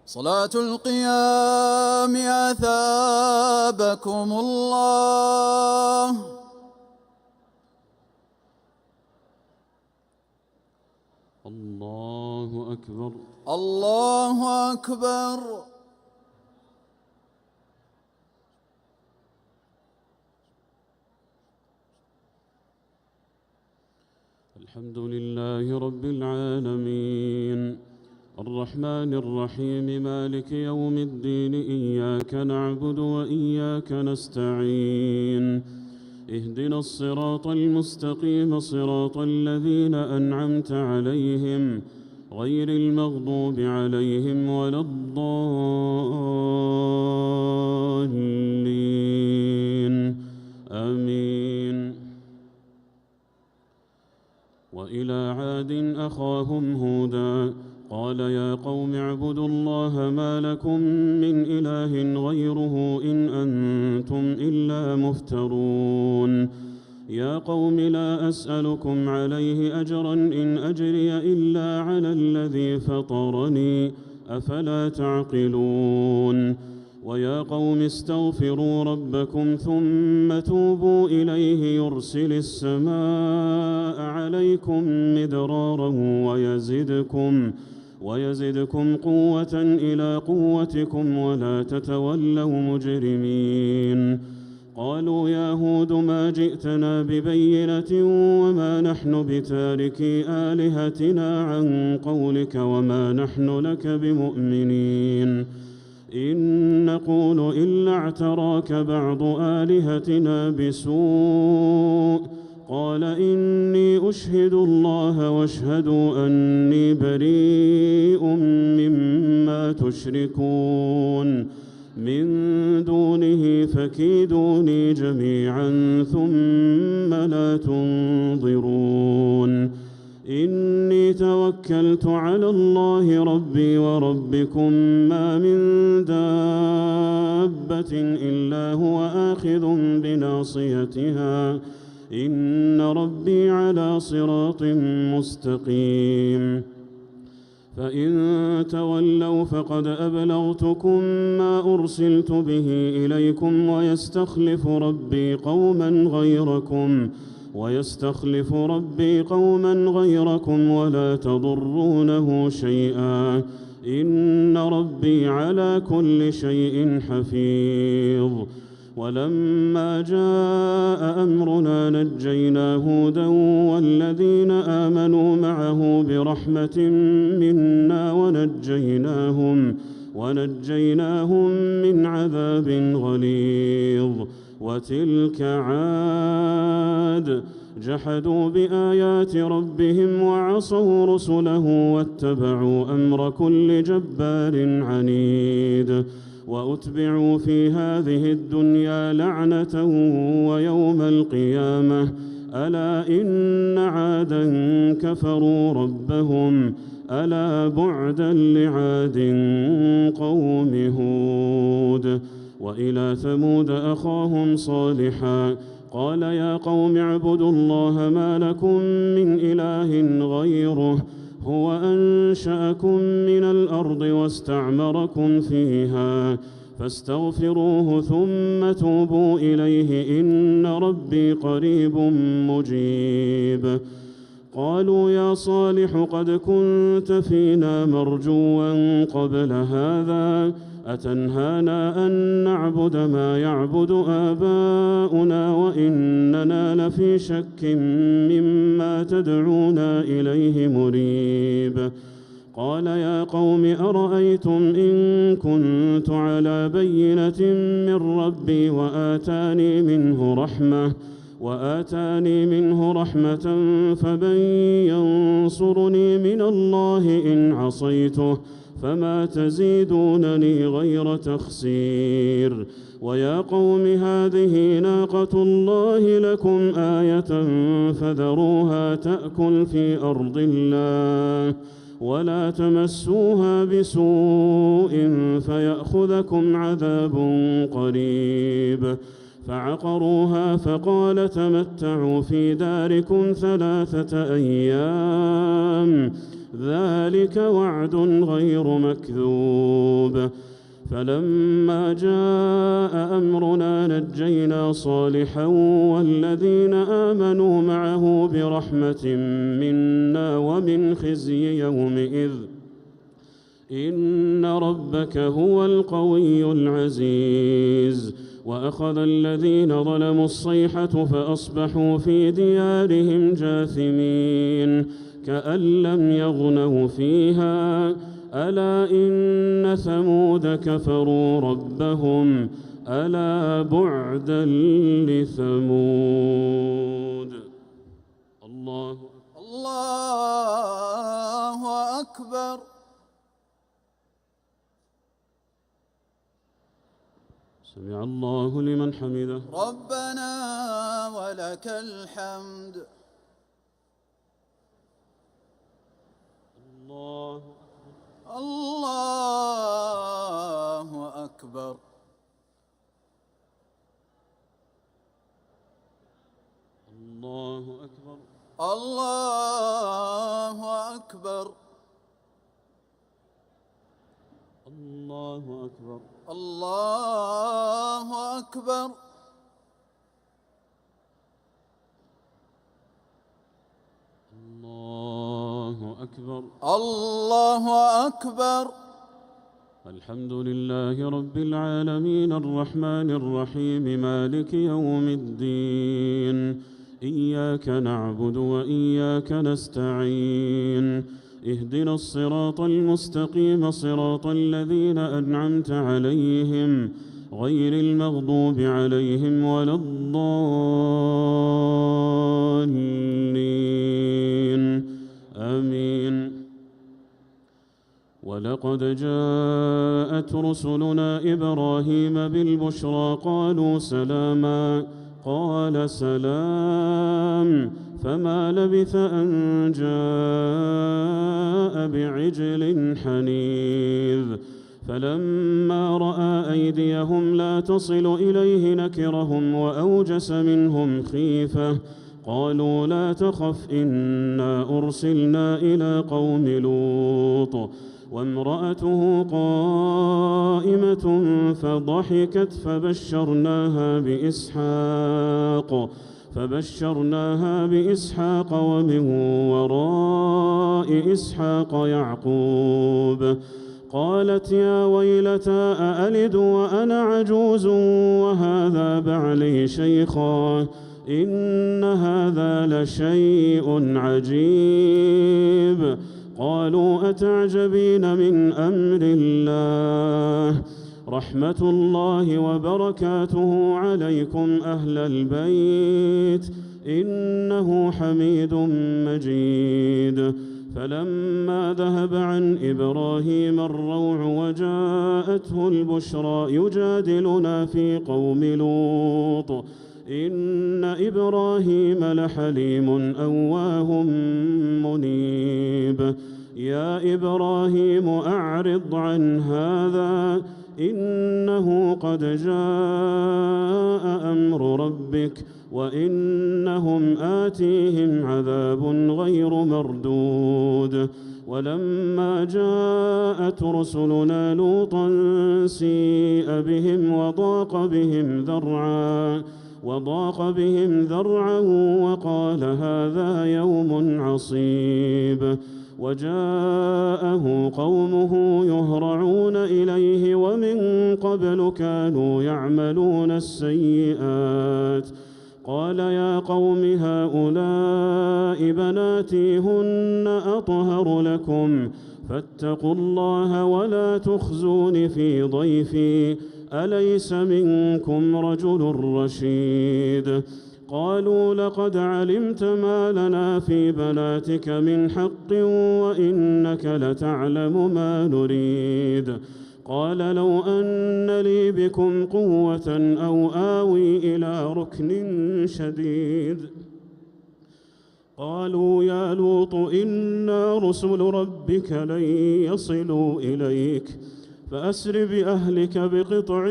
صلاة القيام أثابكم الله. الله أكبر. الله أكبر. الحمد لله رب العالمين الرحمن الرحيم مالك يوم الدين، إياك نعبد وإياك نستعين، اهدنا الصراط المستقيم صراط الذين أنعمت عليهم غير المغضوب عليهم ولا الضالين، آمين. وإلى عاد أخاهم هودا قال يا قوم اعبدوا الله ما لكم من إله غيره إن أنتم إلا مفترون. يا قوم لا أسألكم عليه أجرا إن أجري إلا على الذي فطرني، أفلا تعقلون. ويا قوم استغفروا ربكم ثم توبوا إليه يرسل السماء عليكم مدرارا ويزدكم قوة إلى قوتكم ولا تتولوا مجرمين. قالوا يا هود ما جئتنا ببينة وما نحن بتاركي آلهتنا عن قولك وما نحن لك بمؤمنين، إن نقول إلا اعتراك بعض آلهتنا بسوء. قال إني أشهد الله واشهدوا أني بريء مما تشركون من دونه فكيدوني جميعا ثم لا تنظرون. إني توكلت على الله ربي وربكم ما من دابة إلا هو آخذ بناصيتها إن ربي على صراط مستقيم. فإن تولوا فقد أبلغتكم ما أرسلت به إليكم ويستخلف ربي قوما غيركم ولا تضرونه شيئا إن ربي على كل شيء حفيظ. ولما جاء أمرنا نجينا هودا والذين آمنوا معه برحمة منا ونجيناهم من عذاب غليظ. وتلك عاد جحدوا بآيات ربهم وعصوا رسله واتبعوا أمر كل جبار عنيد. وأتبعوا في هذه الدنيا لعنة ويوم القيامة ألا إن عادا كفروا ربهم ألا بعدا لعاد قوم هود. وإلى ثمود أخاهم صالحا قال يا قوم اعبدوا الله ما لكم من إله غيره هو أنشأكم من الأرض واستعمركم فيها فاستغفروه ثم توبوا إليه إن ربي قريب مجيب. قالوا يا صالح قد كنت فينا مرجوا قبل هذا أتنهانا أن نعبد ما يعبد آباؤنا وإننا لفي شك مما تدعونا إليه مريب. قال يا قوم أرأيتم إن كنت على بينة من ربي وآتاني منه رحمة فمن ينصرني من الله إن عصيته فما تزيدونني غير تخسير. ويا قوم هذه ناقة الله لكم آية فذروها تأكل في أرض الله ولا تمسوها بسوء فيأخذكم عذاب قريب. فعقروها فقال تمتعوا في داركم 3 أيام ذلك وعد غير مكذوب. فلما جاء أمرنا نجينا صالحا والذين آمنوا معه برحمة منا ومن خزي يومئذ إن ربك هو القوي العزيز. وأخذ الذين ظلموا الصيحة فأصبحوا في ديارهم جاثمين كأن لم يغنوا فيها ألا إن ثمود كفروا ربهم ألا بعدا لثمود. الله أكبر. سمع الله لمن حمده. ربنا ولك الحمد. الله أكبر. الله أكبر. الله أكبر. الله أكبر. الله أكبر. الله أكبر. الله أكبر. الحمد لله رب العالمين الرحمن الرحيم مالك يوم الدين إياك نعبد وإياك نستعين اهدنا الصراط المستقيم صراط الذين أنعمت عليهم غير المغضوب عليهم ولا الضالين آمين. ولقد جاءت رسلنا إبراهيم بالبشرى قالوا سلاما قال سلام فما لبث أن جاء بعجل حنيذ. فلما رأى أيديهم لا تصل إليه نكرهم وأوجس منهم خيفة قالوا لا تخف إنا أرسلنا إلى قوم لوط وامرأته قائمة فضحكت فبشرناها بإسحاق ومن وراء إسحاق يعقوب. قالت يا ويلتى أألد وأنا عجوز وهذا بعلي شيخا إن هذا لشيء عجيب. قالوا أتعجبين من أمر الله رحمة الله وبركاته عليكم أهل البيت إنه حميد مجيد. فلما ذهب عن إبراهيم الروع وجاءته البشرى يجادلنا في قوم لوط إن إبراهيم لحليم أواه منيب. يا إبراهيم أعرض عن هذا إنه قد جاء أمر ربك وإنهم آتيهم عذاب غير مردود. ولما جاءت رسلنا لوطا سيء بهم وضاق بهم ذرعا وقال هذا يوم عصيب. وجاءه قومه يهرعون إليه ومن قبل كانوا يعملون السيئات. قال يا قوم هؤلاء بناتي هن أطهر لكم فاتقوا الله ولا تخزون في ضيفي أليس منكم رجل رشيد. قالوا لقد علمت ما لنا في بناتك من حق وإنك لتعلم ما نريد. قال لو أن لي بكم قوة أو آوي إلى ركن شديد. قالوا يا لوط إنا رسل ربك لن يصلوا إليك فأسر بأهلك بقطع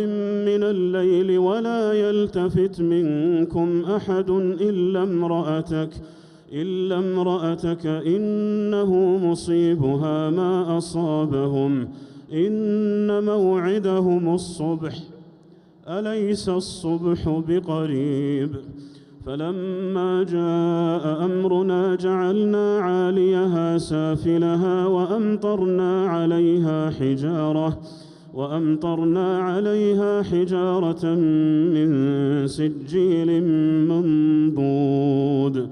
من الليل ولا يلتفت منكم أحد إلا امرأتك إنه مصيبها ما أصابهم إن موعدهم الصبح أليس الصبح بقريب فلما جاء أمرنا جعلنا عاليها سافلها وأمطرنا عليها حجارة من سجيل منضود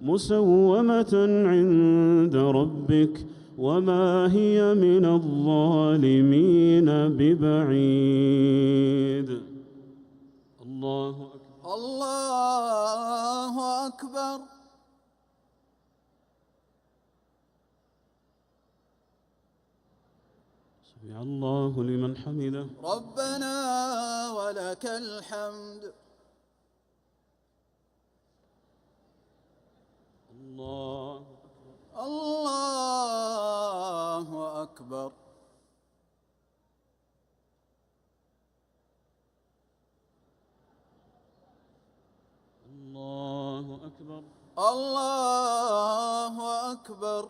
مسومة عند ربك وما هي من الظالمين ببعيد. الله أكبر. الله أكبر. سمع الله لمن حمده. ربنا ولك الحمد. الله أكبر. الله أكبر. الله أكبر. الله أكبر.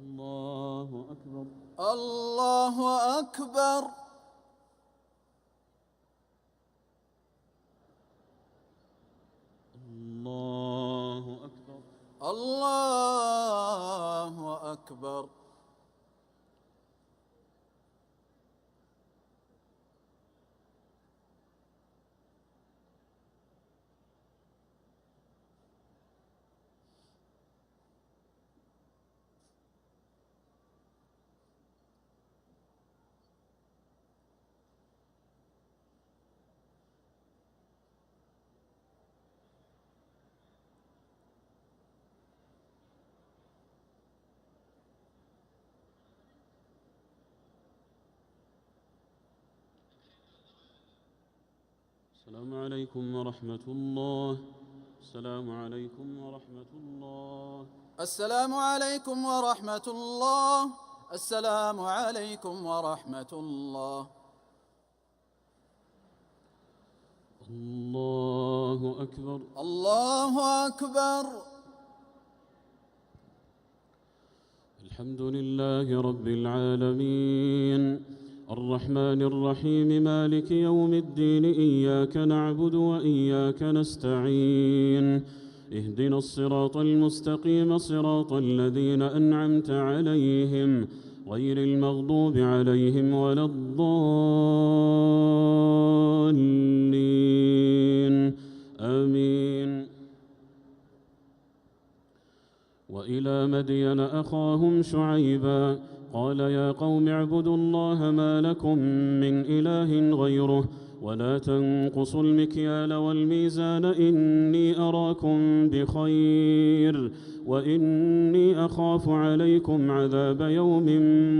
الله أكبر. الله أكبر. الله أكبر. الله أكبر. السلام عليكم ورحمة الله. السلام عليكم ورحمة الله. السلام عليكم ورحمة الله. السلام عليكم ورحمة الله. الله أكبر. الله أكبر. الحمد لله رب العالمين الرحمن الرحيم مالك يوم الدين إياك نعبد وإياك نستعين اهدنا الصراط المستقيم صراط الذين أنعمت عليهم غير المغضوب عليهم ولا الضالين آمين. وإلى مدين أخاهم شعيبا قال يا قوم اعبدوا الله ما لكم من إله غيره ولا تنقصوا المكيال والميزان إني أراكم بخير وإني أخاف عليكم عذاب يوم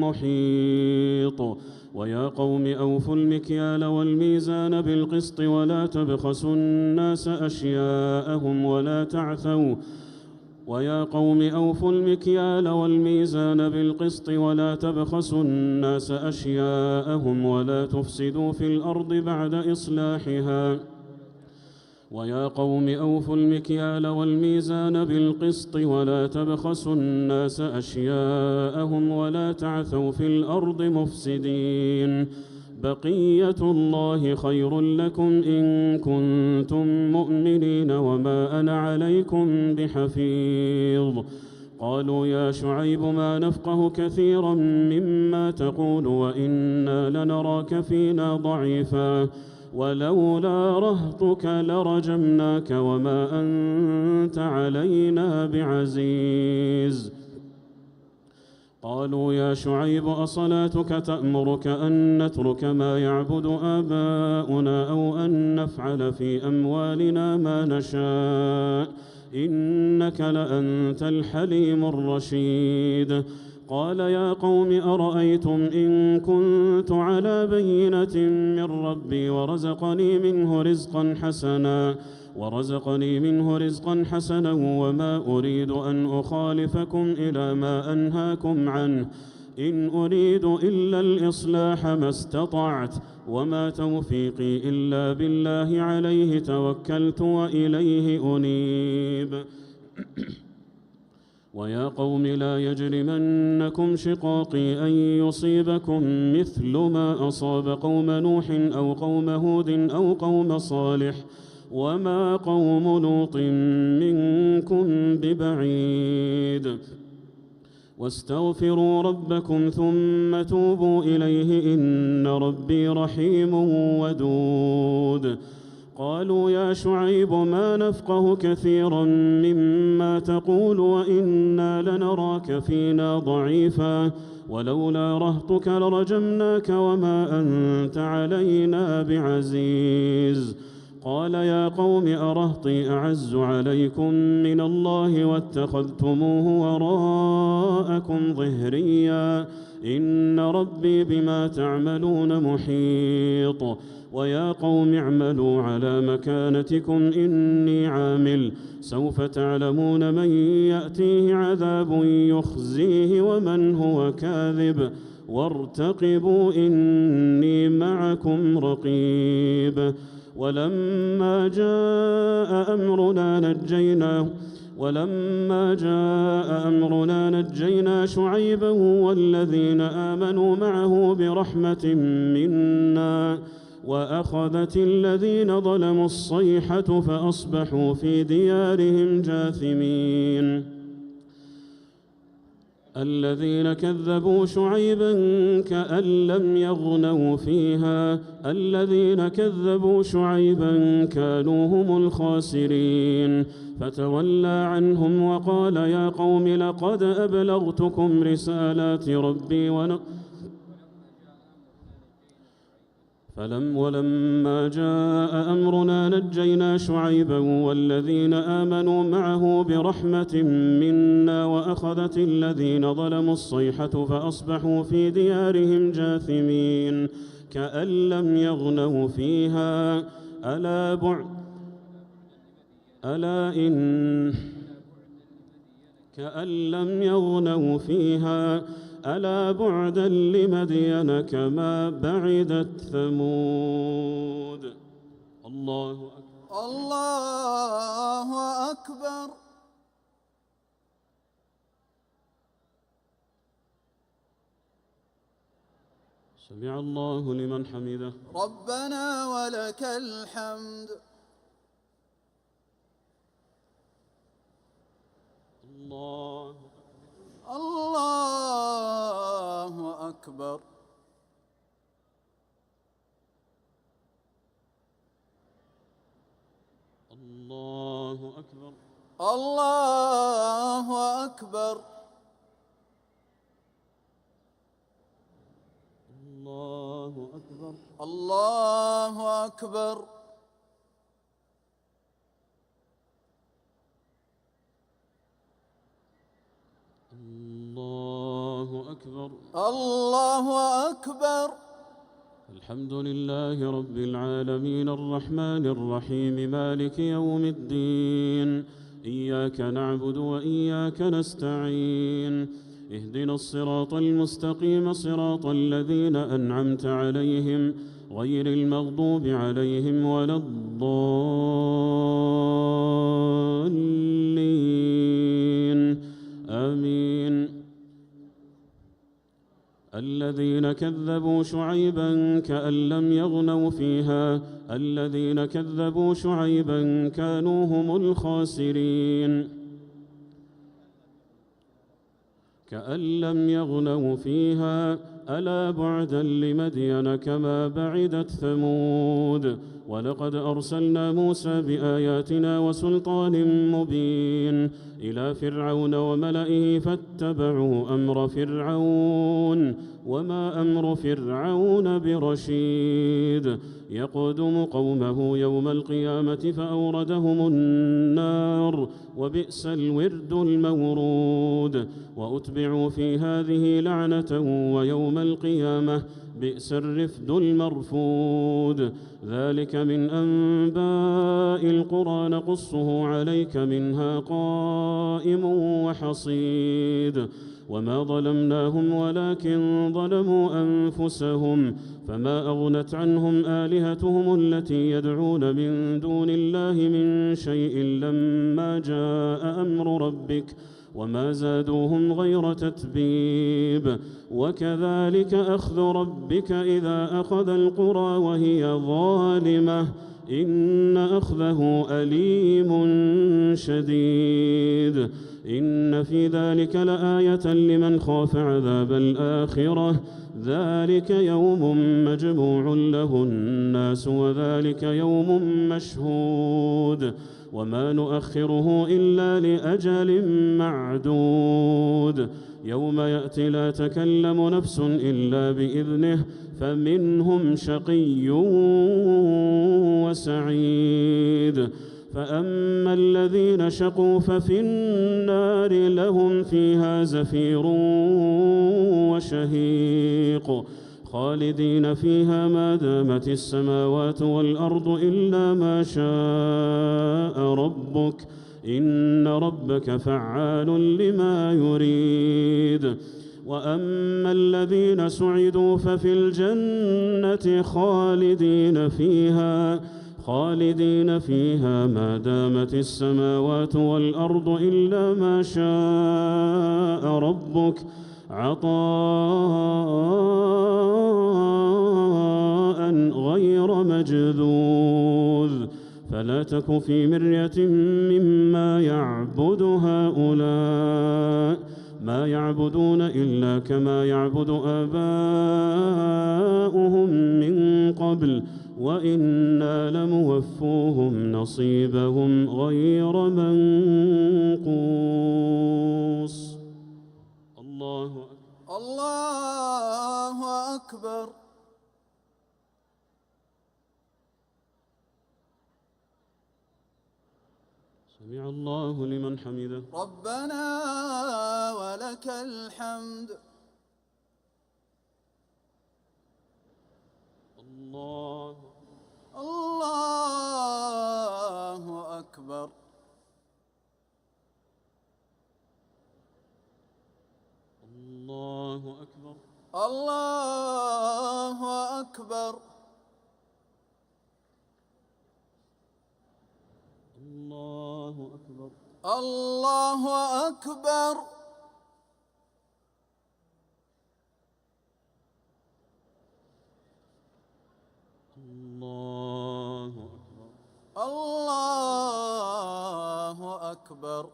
محيط. ويا قوم أوفوا المكيال والميزان بالقسط ولا تبخسوا الناس أشياءهم ولا تعثوا ويا قوم أوفوا المكيال والميزان بالقسط ولا تبخسوا الناس أشياءهم ولا تفسدوا في الأرض بعد إصلاحها. ويا قوم أوفوا المكيال والميزان بالقسط ولا تبخسوا الناس أشياءهم ولا تعثوا في الأرض مفسدين. بقية الله خير لكم إن كنتم مؤمنين وما أنا عليكم بحفيظ. قالوا يا شعيب ما نفقه كثيرا مما تقول وإنا لنراك فينا ضعيفا ولولا رهطك لرجمناك وما أنت علينا بعزيز. قالوا يا شعيب أصلاتك تأمرك أن نترك ما يعبد آباؤنا أو أن نفعل في أموالنا ما نشاء إنك لأنت الحليم الرشيد. قال يا قوم أرأيتم إن كنت على بينة من ربي ورزقني منه رزقا حسنا وما أريد أن أخالفكم إلى ما أنهاكم عنه إن أريد إلا الإصلاح ما استطعت وما توفيقي إلا بالله عليه توكلت وإليه أنيب. ويا قوم لا يجرمنكم شقاقي أن يصيبكم مثل ما أصاب قوم نوح أو قوم هود أو قوم صالح وما قوم لوط منكم ببعيد. واستغفروا ربكم ثم توبوا إليه إن ربي رحيم ودود. قالوا يا شعيب ما نفقه كثيرا مما تقول وإنا لنراك فينا ضعيفا ولولا رهطك لرجمناك وما أنت علينا بعزيز. قال يا قوم أرهطي أعز عليكم من الله واتخذتموه وراءكم ظهريا إن ربي بما تعملون محيط. ويا قوم اعملوا على مكانتكم إني عامل سوف تعلمون من يأتيه عذاب يخزيه ومن هو كاذب وارتقبوا إني معكم رقيب. ولما جاء أمرنا نجينا شعيبا والذين آمنوا معه برحمة منا وأخذت الذين ظلموا الصيحة فأصبحوا في ديارهم جاثمين. الذين كذبوا شعيبا كأن لم يغنوا فيها الذين كذبوا شعيبا كانوا هم الخاسرين. فتولى عنهم وقال يا قوم لقد أبلغتكم رسالات ربي ولما جاء أمرنا نجينا شعيبا والذين آمنوا معه برحمة منا وأخذت الذين ظلموا الصيحة فأصبحوا في ديارهم جاثمين. كأن لم يغنوا فيها ألا بعدا لمدين كما بعدت ثمود. الله أكبر. الله أكبر. سمع الله لمن حمده. ربنا ولك الحمد. الله أكبر. الله أكبر. الله أكبر. الله أكبر. الله أكبر. الله أكبر. الله أكبر. الحمد لله رب العالمين الرحمن الرحيم مالك يوم الدين إياك نعبد وإياك نستعين اهدنا الصراط المستقيم صراط الذين أنعمت عليهم غير المغضوب عليهم ولا الضالين آمين. الذين كذبوا شعيبا كأن لم يغنوا فيها الذين كذبوا شعيبا كانوا هم الخاسرين. كأن لم يغنوا فيها ألا بعدا لمدين كما بعدت ثمود. ولقد أرسلنا موسى بآياتنا وسلطان مبين إلى فرعون وملئه فاتبعوا أمر فرعون وما أمر فرعون برشيد. يقدم قومه يوم القيامة فأوردهم النار وبئس الورد المورود. وأتبعوا في هذه لعنة ويوم القيامة بئس الرفد المرفود. ذلك من أنباء القرى نقصه عليك منها قائم وحصيد. وما ظلمناهم ولكن ظلموا أنفسهم، فما أغنت عنهم آلهتهم التي يدعون من دون الله من شيء لما جاء أمر ربك، وما زادوهم غير تتبيب. وكذلك أخذ ربك إذا أخذ القرى وهي ظالمة، إن أخذه أليم شديد. إن في ذلك لآية لمن خاف عذاب الآخرة. ذلك يوم مجموع له الناس وذلك يوم مشهود، وما نؤخره إلا لأجل معدود. يوم يأتي لا تكلم نفس إلا بإذنه، فمنهم شقي وسعيد. فأما الذين شقوا ففي النار لهم فيها زفير وشهيق، خالدين فيها ما دامت السماوات والأرض إلا ما شاء ربك، إن ربك فعال لما يريد. وأما الذين سعدوا ففي الجنة خالدين فيها ما دامت السماوات والأرض إلا ما شاء ربك، عطاء غير مجذوذ. فلا تك في مرية مما يعبد هؤلاء، ما يعبدون إلا كما يعبد آباؤهم من قبل، وإنا لموفوهم نصيبهم غير منقوص. الله أكبر. سمع الله لمن حمده. ربنا ولك الحمد. الله أكبر. الله أكبر. الله أكبر. الله أكبر. الله أكبر. الله أكبر. الله أكبر.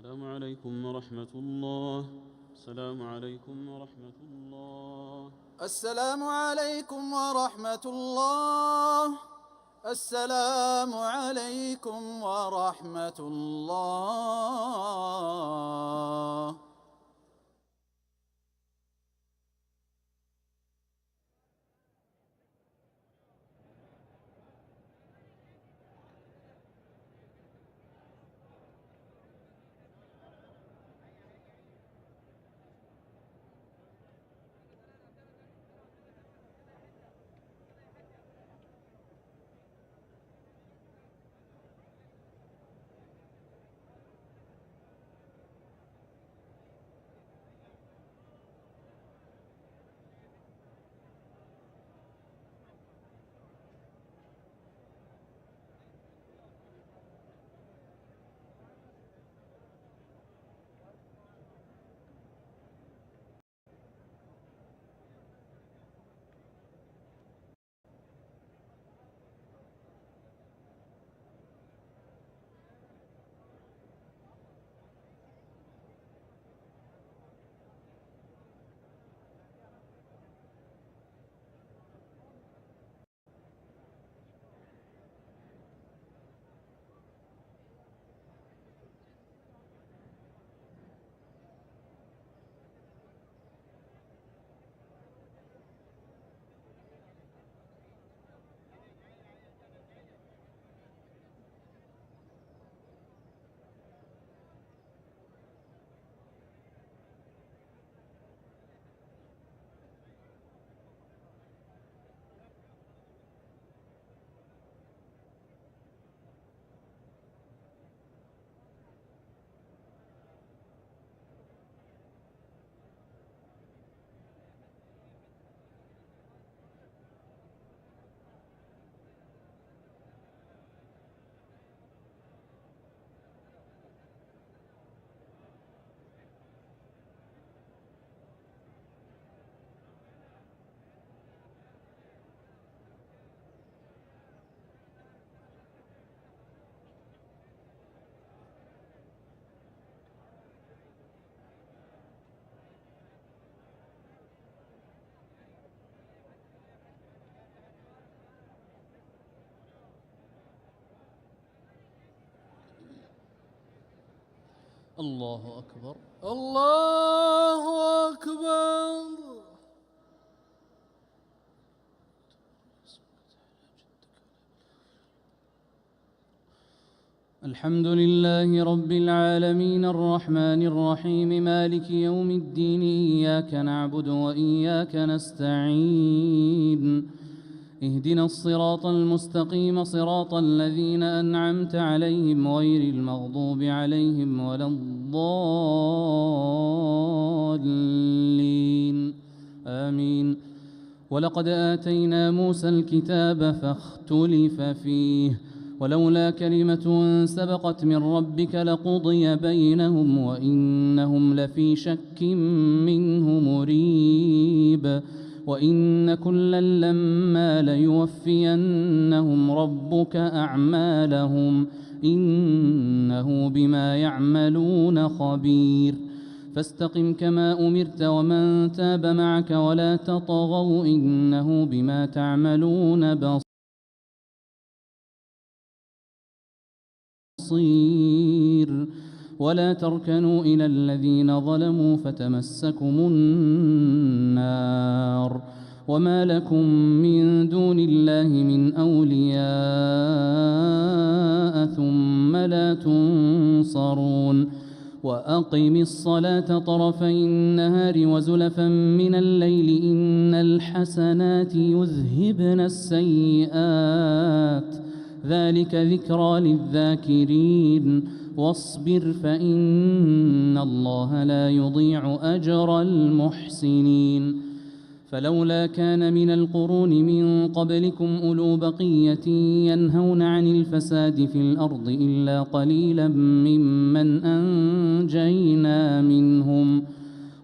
السلام عليكم ورحمة الله. السلام عليكم ورحمة الله. السلام عليكم ورحمة الله. السلام عليكم ورحمة الله. الله أكبر. الله أكبر. الحمد لله رب العالمين الرحمن الرحيم مالك يوم الدين إياك نعبد وإياك نستعين اهدنا الصراط المستقيم صراط الذين أنعمت عليهم غير المغضوب عليهم ولا الضالين آمين. ولقد آتينا موسى الكتاب فاختلف فيه ولولا كلمة سبقت من ربك لقضي بينهم وإنهم لفي شك منه مريب. وإن كلا لما ليوفينهم ربك أعمالهم إنه بما يعملون خبير. فاستقم كما أمرت ومن تاب معك ولا تطغوا إنه بما تعملون بصير. ولا تركنوا إلى الذين ظلموا فتمسكم النار وما لكم من دون الله من أولياء ثم لا تنصرون. وأقم الصلاة طرفي النهار وزلفا من الليل إن الحسنات يذهبن السيئات ذلك ذكرى للذاكرين. واصبر فإن الله لا يضيع أجر المحسنين. فلولا كان من القرون من قبلكم أولو بقية ينهون عن الفساد في الأرض إلا قليلا ممن أنجينا منهم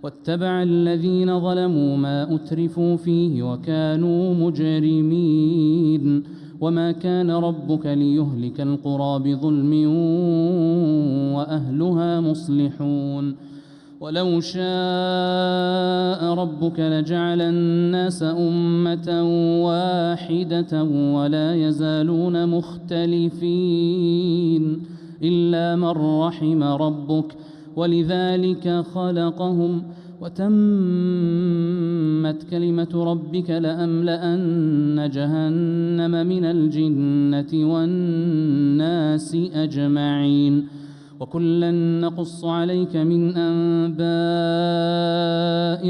واتبع الذين ظلموا ما أترفوا فيه وكانوا مجرمين. وما كان ربك ليهلك القرى بظلم وأهلها مصلحون. ولو شاء ربك لجعل الناس أمة واحدة ولا يزالون مختلفين إلا من رحم ربك ولذلك خلقهم وتمت كلمة ربك لأملأن جهنم من الجنة والناس أجمعين. وكلا نقص عليك من أنباء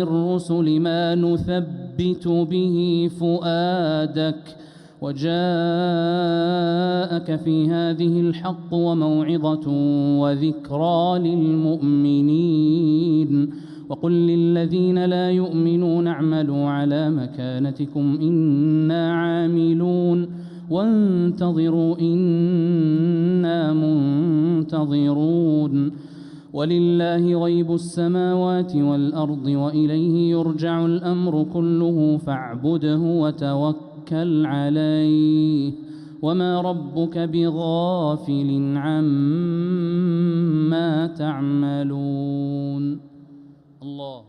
الرسل ما نثبت به فؤادك وجاءك في هذه الحق وموعظة وذكرى للمؤمنين. وقل للذين لا يؤمنون اعملوا على مكانتكم إنا عاملون وانتظروا إنا منتظرون. ولله غيب السماوات والأرض وإليه يرجع الأمر كله فاعبده وتوكل عليه وما ربك بغافل عما تعملون. الله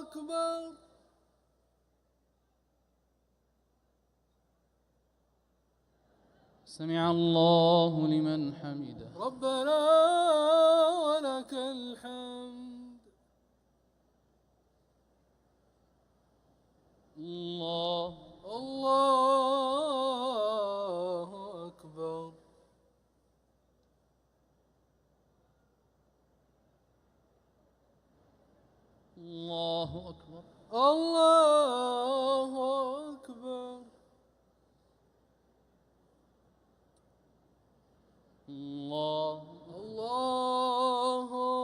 أكبر. سمع الله لمن حمده. ربنا ولك الحمد. الله أكبر. الله أكبر. الله أكبر. الله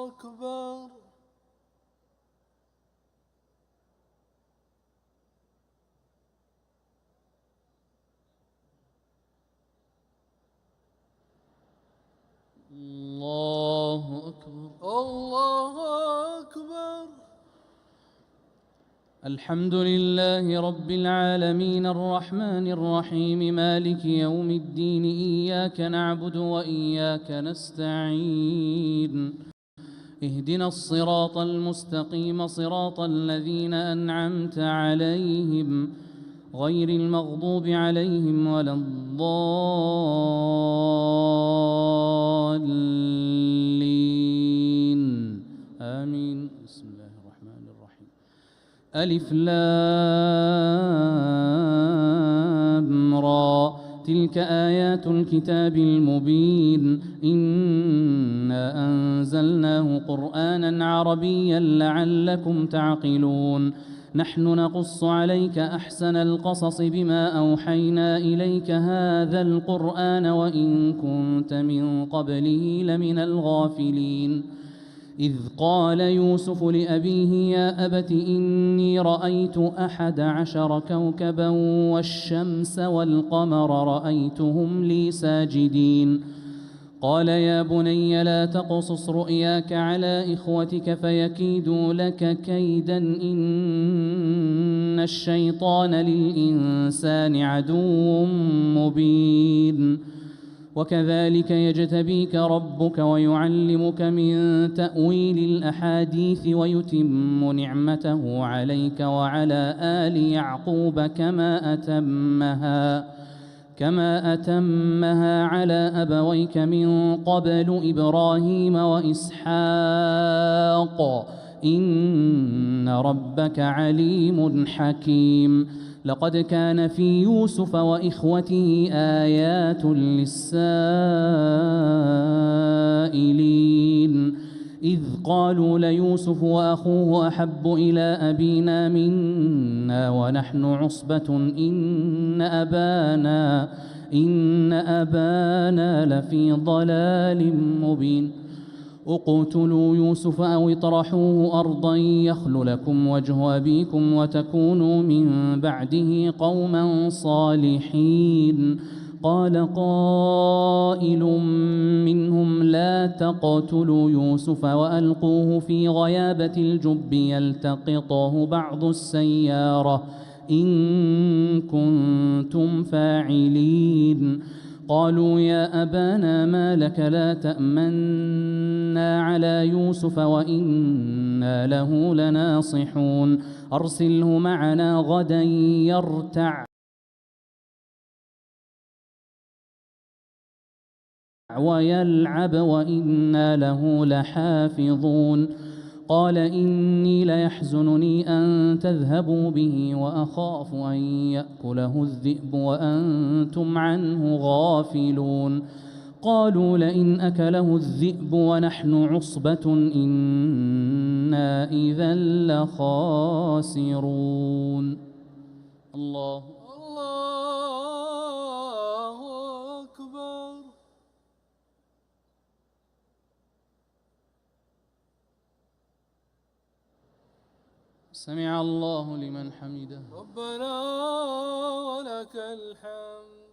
أكبر. الله أكبر. الله أكبر. الحمد لله رب العالمين الرحمن الرحيم مالك يوم الدين إياك نعبد وإياك نستعين اهدنا الصراط المستقيم صراط الذين أنعمت عليهم غير المغضوب عليهم ولا الضالين آمين. بسم الله الرحمن الرحيم. ألف لام را تلك آيات الكتاب المبين إنا أنزلناه قرآنا عربيا لعلكم تعقلون نحن نقص عليك أحسن القصص بما أوحينا إليك هذا القرآن وإن كنت من قبله لمن الغافلين إذ قال يوسف لأبيه يا أبت إني رأيت 11 كوكبا والشمس والقمر رأيتهم لي ساجدين قال يا بني لا تقصص رؤياك على إخوتك فيكيدوا لك كيدا إن الشيطان للإنسان عدو مبين وكذلك يجتبيك ربك ويعلمك من تأويل الأحاديث ويتم نعمته عليك وعلى آل يعقوب كما أتمها على أبويك من قبل إبراهيم وإسحاق إن ربك عليم حكيم لقد كان في يوسف وإخوته آيات للسائلين إذ قالوا ليوسف وأخوه أحب إلى أبينا منا ونحن عصبة إن أبانا لفي ضلال مبين اقتلوا يوسف أو اطرحوه أرضا يخل لكم وجه أبيكم وتكونوا من بعده قوما صالحين قال قائل منهم لا تقتلوا يوسف وألقوه في غيابة الجب يلتقطه بعض السيارة إن كنتم فاعلين قالوا يا أبانا ما لك لا تأمنا على يوسف وإنا له لناصحون أرسله معنا غدا يرتع ويلعب وإنا له لحافظون قال إني ليحزنني أن تذهبوا به وأخاف أن يأكله الذئب وأنتم عنه غافلون قالوا لئن أكله الذئب ونحن عصبة إنا إذا لخاسرون. الله أكبر. سمع الله لمن حمده. ربنا ولك الحمد.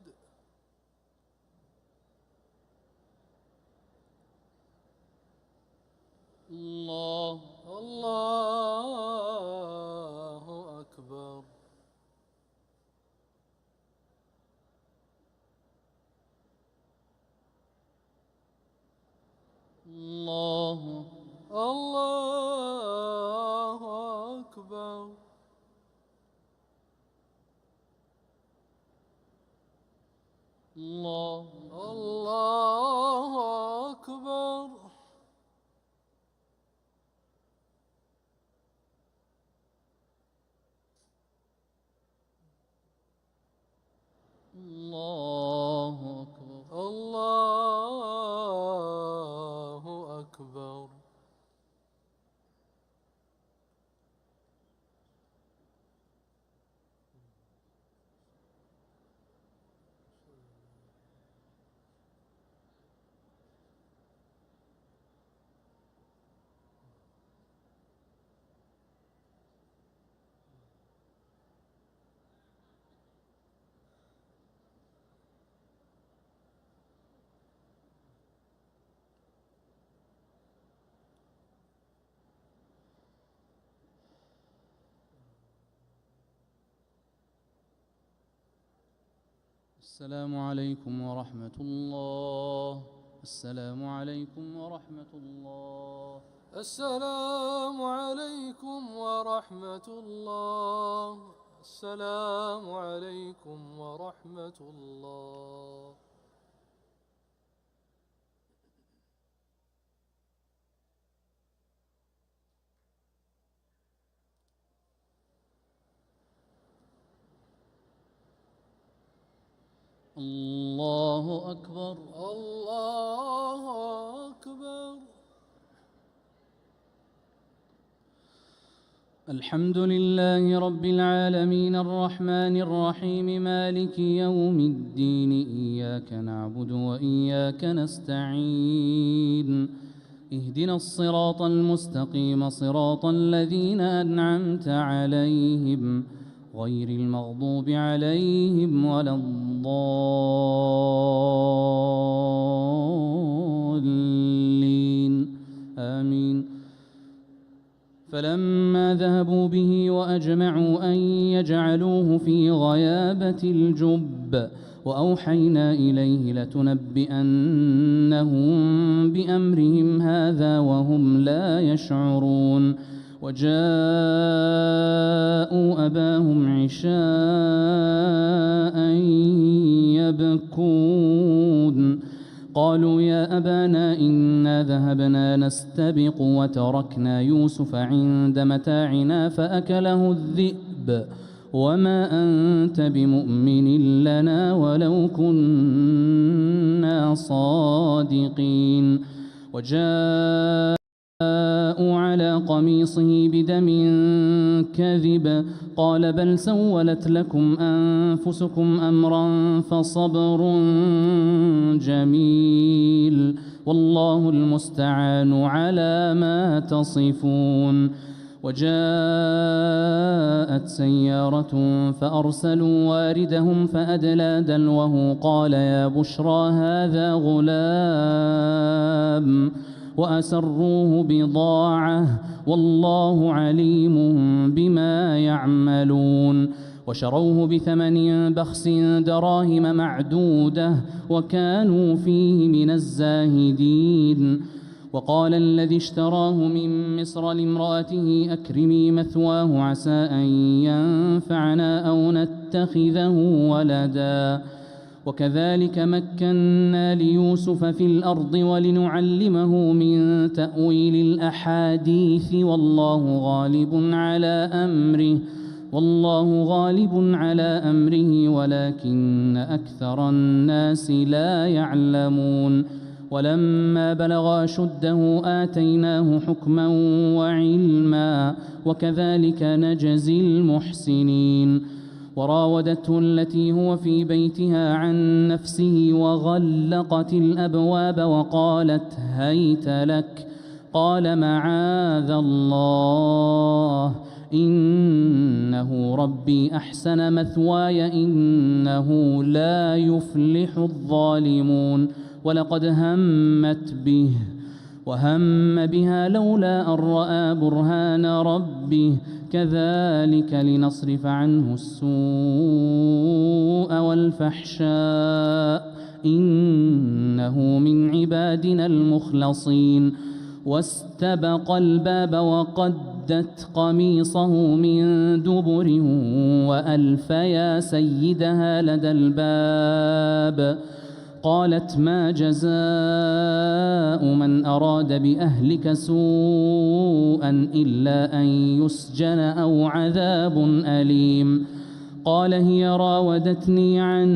الله أكبر. الله أكبر. الله أكبر. الله أكبر. الله أكبر. السلام عليكم ورحمة الله. السلام عليكم ورحمة الله. السلام عليكم ورحمة الله. السلام عليكم ورحمة الله. الله أكبر. الله أكبر. الحمد لله رب العالمين الرحمن الرحيم مالك يوم الدين إياك نعبد وإياك نستعين اهدنا الصراط المستقيم صراط الذين أنعمت عليهم غير المغضوب عليهم ولا الضالين آمين. فلما ذهبوا به وأجمعوا أن يجعلوه في غيابة الجب وأوحينا إليه لتنبئنهم بأمرهم هذا وهم لا يشعرون. وجاءوا أباهم عشاء يبكون قالوا يا أبانا إنا ذهبنا نستبق وتركنا يوسف عند متاعنا فأكله الذئب وما أنت بمؤمن لنا ولو كنا صادقين. وجاءوا على قميصه بدم كذب قال بل سولت لكم أنفسكم أمرا فصبر جميل والله المستعان على ما تصفون. وجاءت سيارة فأرسلوا واردهم فأدلى دلوه قال يا بشرى هذا غلام وأسروه بضاعة والله عليم بما يعملون. وشروه بثمن بخس دراهم معدودة وكانوا فيه من الزاهدين. وقال الذي اشتراه من مصر لامرأته أكرمي مثواه عسى أن ينفعنا أو نتخذه ولدا. وكذلك مكنا ليوسف في الأرض ولنعلمه من تأويل الأحاديث والله غالب على أمره ولكن أكثر الناس لا يعلمون. ولما بلغ أشده آتيناه حكما وعلما وكذلك نجزي المحسنين. وراودته التي هو في بيتها عن نفسه وغلقت الأبواب وقالت هيت لك قال معاذ الله إنه ربي أحسن مثواي إنه لا يفلح الظالمون. ولقد همت به وهم بها لولا أن رأى برهان ربه كذلك لنصرف عنه السوء والفحشاء إنه من عبادنا المخلصين. واستبق الباب وقدت قميصه من دبر وألف يا سيدها لدى الباب قالت ما جزاء من أراد بأهلك سوءا إلا أن يسجن أو عذاب أليم. قال هي راودتني عن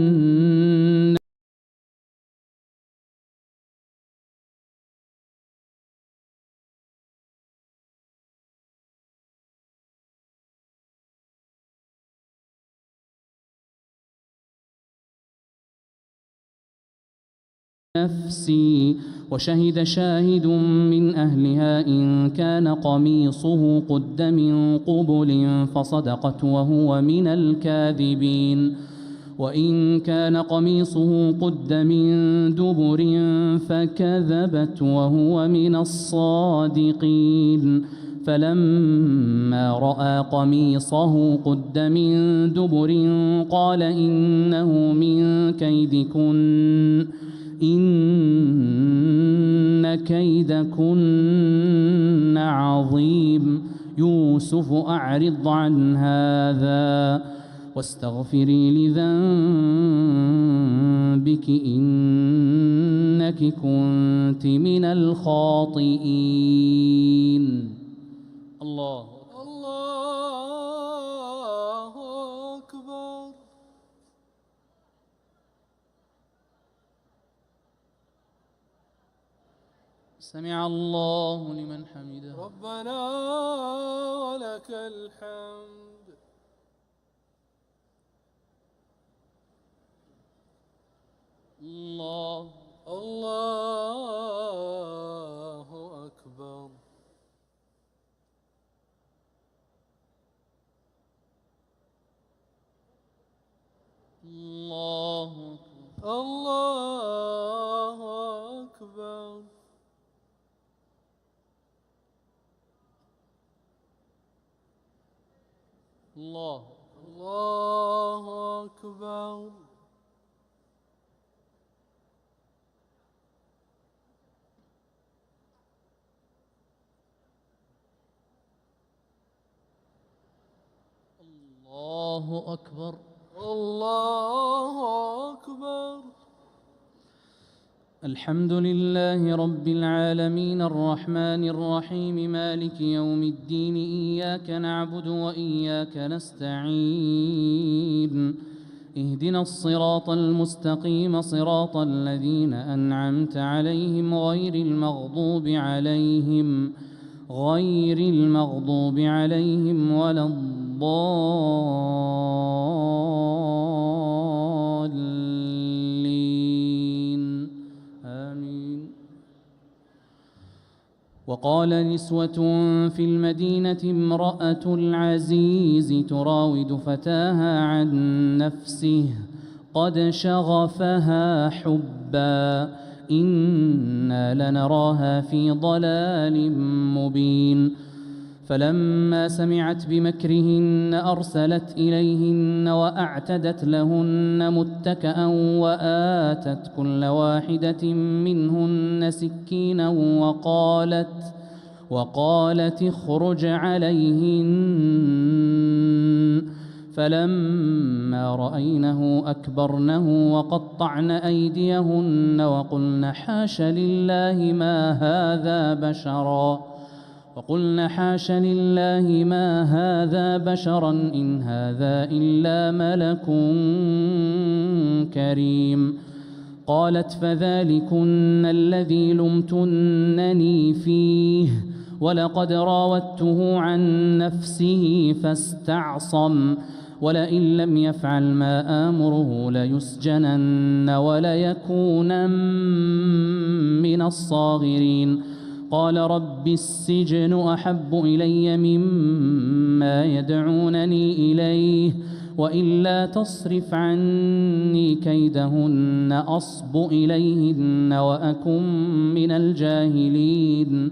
نفسي. وشهد شاهد من أهلها إن كان قميصه قد من قبل فصدقت وهو من الكاذبين. وإن كان قميصه قد من دبر فكذبت وهو من الصادقين. فلما رأى قميصه قد من دبر قال إنه من كيدكن إن كيدكن عظيم. يوسف أعرض عن هذا واستغفري لذنبك إنك كنت من الخاطئين. الله الله أكبر. سمع الله لمن حمده. ربنا ولك الحمد. الله الله أكبر. الله أكبر. الله أكبر. الله الله أكبر. الله أكبر. الله أكبر. الحمد لله رب العالمين الرحمن الرحيم مالك يوم الدين إياك نعبد وإياك نستعين اهدنا الصراط المستقيم صراط الذين أنعمت عليهم غير المغضوب عليهم ولا الضالين آمين. وقال نسوة في المدينة امرأة العزيز تراود فتاها عن نفسه قد شغفها حبا إنا لنراها في ضلال مبين. فلما سمعت بمكرهن أرسلت إليهن وأعتدت لهن متكأ وآتت كل واحدة منهن سكينا وقالت اخرج عليهن. فلما رأينه أكبرنه وقطعن أيديهن وقلن حاش لله ما هذا بشرا إن هذا إلا ملك كريم. قالت فذلكن الذي لمتنني فيه ولقد راودته عن نفسه فاستعصم ولئن لم يفعل ما آمره ليسجنن وليكونن من الصاغرين. قال رب السجن أحب إلي مما يدعونني إليه وإلا تصرف عني كيدهن أصب إليهن وأكن من الجاهلين.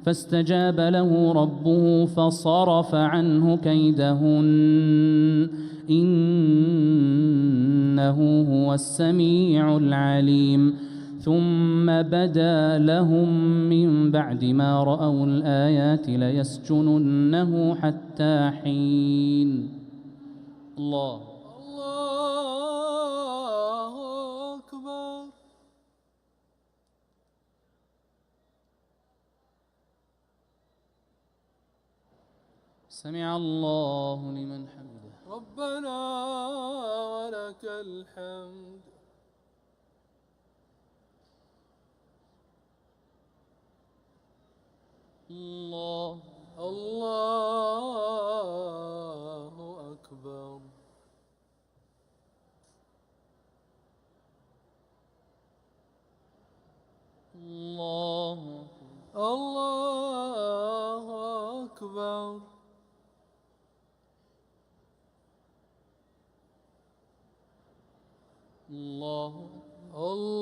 فاستجاب له ربه فصرف عنه كيدهن إنه هو السميع العليم. ثم بدا لهم من بعد ما رأوا الآيات ليسجننه حتى حين. الله أكبر. سمع الله لمن حمده. ربنا ولك الحمد. الله أكبر. الله أكبر. الله أكبر.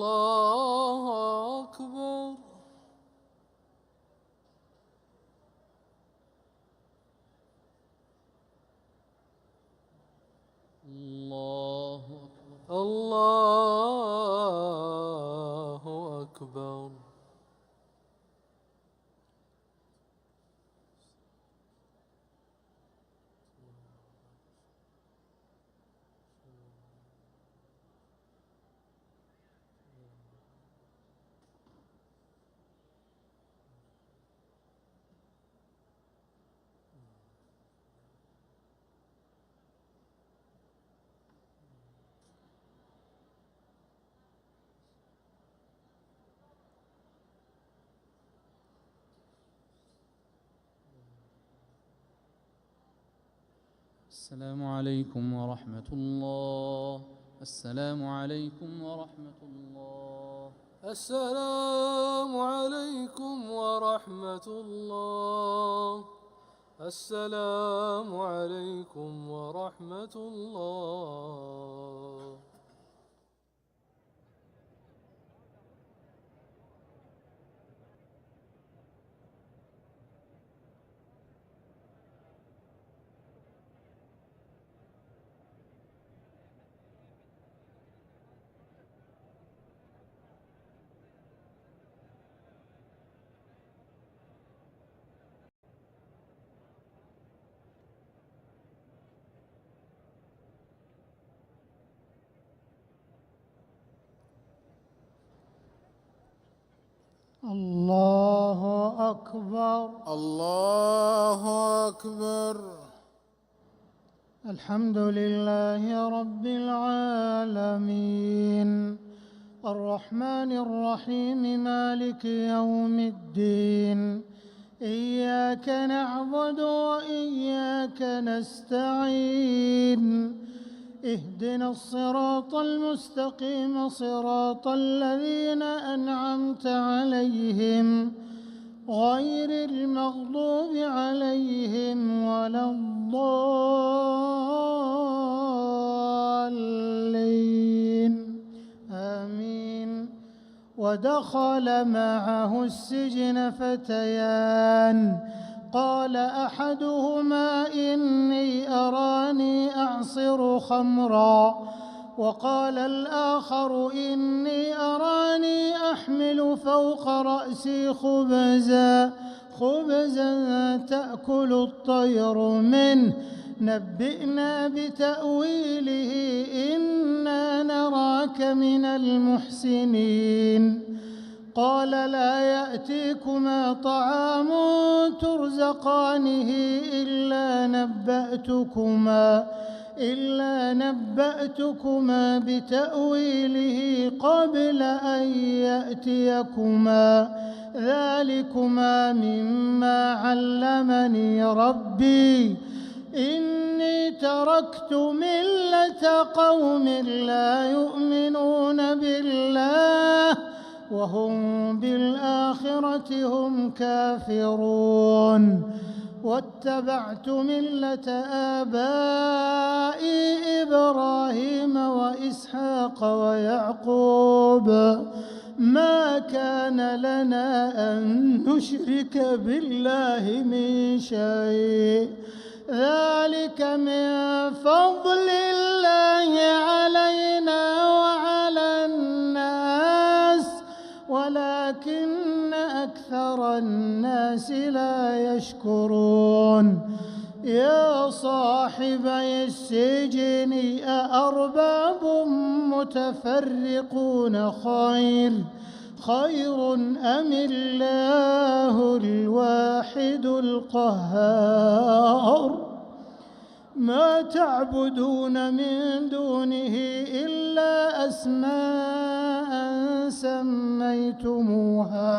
الله أكبر. السلام عليكم ورحمة الله. السلام عليكم ورحمة الله. السلام عليكم ورحمة الله. السلام عليكم ورحمة الله. الله أكبر. الله أكبر. الحمد لله رب العالمين الرحمن الرحيم مالك يوم الدين إياك نعبد وإياك نستعين اهدنا الصراط المستقيم صراط الذين أنعمت عليهم غير المغضوب عليهم ولا الضالين آمين. ودخل معه السجن فتيان قال أحدهما إني أراني أعصر خمرا وقال الآخر إني أراني أحمل فوق رأسي خبزا تأكل الطير منه نبئنا بتأويله إنا نراك من المحسنين. قال لا يأتيكما طعام ترزقانه إلا نبأتكما بتأويله قبل أن يأتيكما ذلكما مما علمني ربي إني تركت ملة قوم لا يؤمنون بالله وهم بالآخرة هم كافرون واتبعت ملة آبائي إبراهيم وإسحاق ويعقوب ما كان لنا أن نشرك بالله من شيء ذلك من فضل الله علينا وعلى الناس ولكن أكثر الناس لا يشكرون. يا صاحبي السجن أأرباب متفرقون خير أم الله الواحد القهار. ما تعبدون من دونه إلا أسماء سميتموها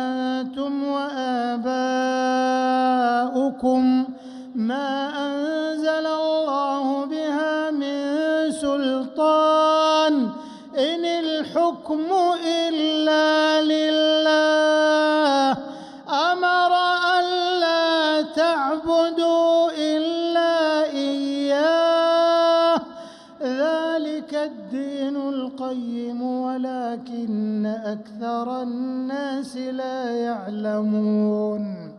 أنتم وآباؤكم ما أنزل الله بها من سلطان إن الحكم إلا لله أمر ألا تعبدوا إلا إياه ذلك الدين القيم ولكن أكثر الناس لا يعلمون.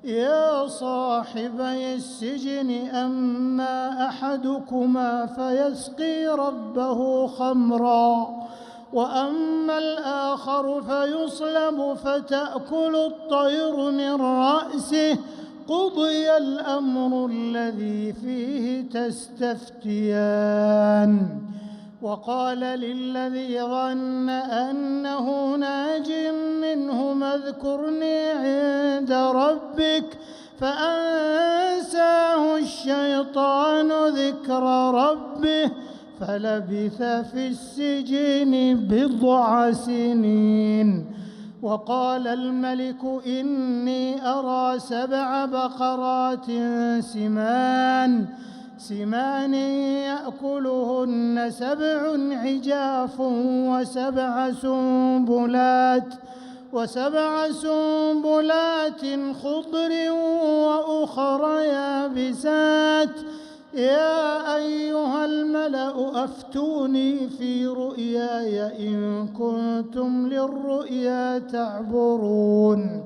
يا صاحبي السجن أما أحدكما فيسقي ربه خمرا وأما الآخر فيصلب فتأكل الطير من رأسه قضي الأمر الذي فيه تستفتيان. وقال للذي ظن أنه ناج منهما اذكرني عند ربك فأنساه الشيطان ذكر ربه فلبث في السجن 9 سنين وقال الملك إني أرى 7 بقرات سمان يأكلهن 7 عجاف وسبع سنبلات خضر وأخر يابسات يا أيها الملأ أفتوني في رؤياي إن كنتم للرؤيا تعبرون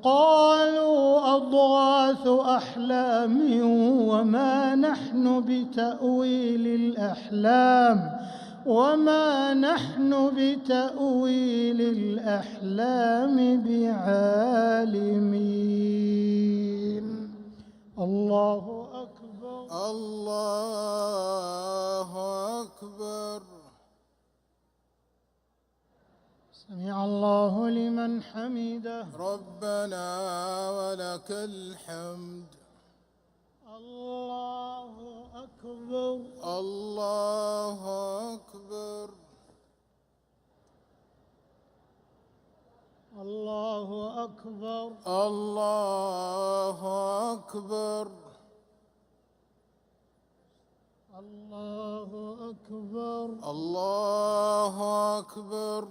قالوا أضغاث أحلام وما نحن بتأويل الأحلام بعالمين. الله أكبر. الله أكبر. سمع الله لمن حمده. ربنا ولك الحمد. الله أكبر. الله أكبر. الله أكبر. الله أكبر. الله أكبر. الله أكبر.